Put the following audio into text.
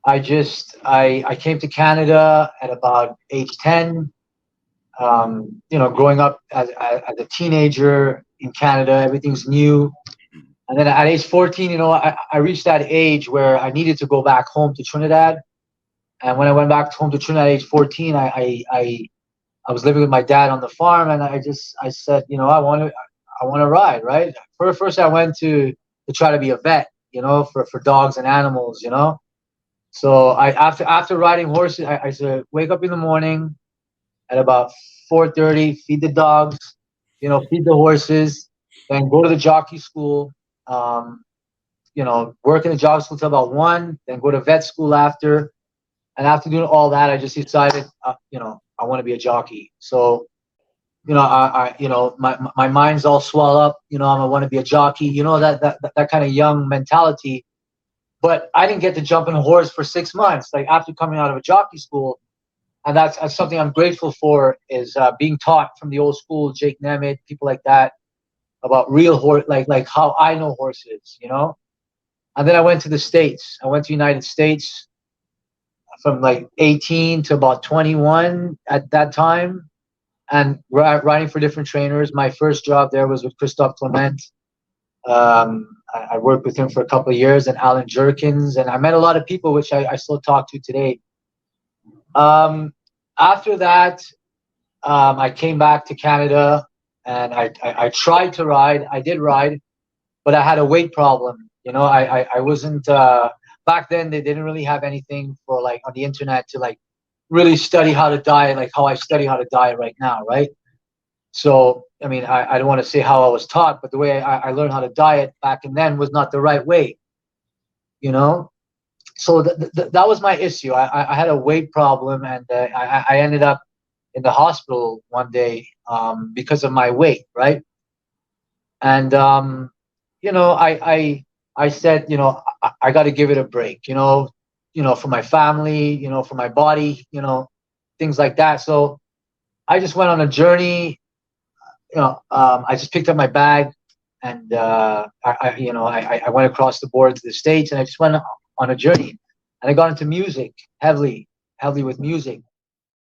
I came to Canada at about age 10. Growing up as a teenager in Canada, everything's new. And then at age 14, I reached that age where I needed to go back home to Trinidad. And when I went back home to Trinidad at age 14, I was living with my dad on the farm, and I said, I want to ride, right? First, I went to try to be a vet, for dogs and animals, So after riding horses, I said, wake up in the morning at about 4:30, feed the dogs, feed the horses, then go to the jockey school, work in the jockey school till about 1, then go to vet school after. And after doing all that, I just decided, I want to be a jockey. So, my mind's all swell up. I want to be a jockey. That kind of young mentality. But I didn't get to jump on a horse for 6 months, like after coming out of a jockey school. And that's something I'm grateful for, is being taught from the old school, Jake Nemeth, people like that, about real horse, like how I know horses, And then I went to the States. I went to the United States from like 18 to about 21 at that time, and riding for different trainers. My first job there was with Christophe Clement. I worked with him for a couple of years, and Alan Jerkins, and I met a lot of people which I still talk to today. After that, I came back to Canada, and I tried to ride. I did ride, but I had a weight problem. I wasn't back then. They didn't really have anything for like on the internet to like really study how to diet, like how I study how to diet right now, right? So I mean, I don't want to say how I was taught, but the way I learned how to diet back then was not the right way, So that was my issue. I had a weight problem, and I ended up in the hospital one day because of my weight, right? And I said, I got to give it a break, for my family, for my body, things like that. So I just went on a journey. I just picked up my bag, and I went across the board to the States, and I just went on a journey, and I got into music heavily with music.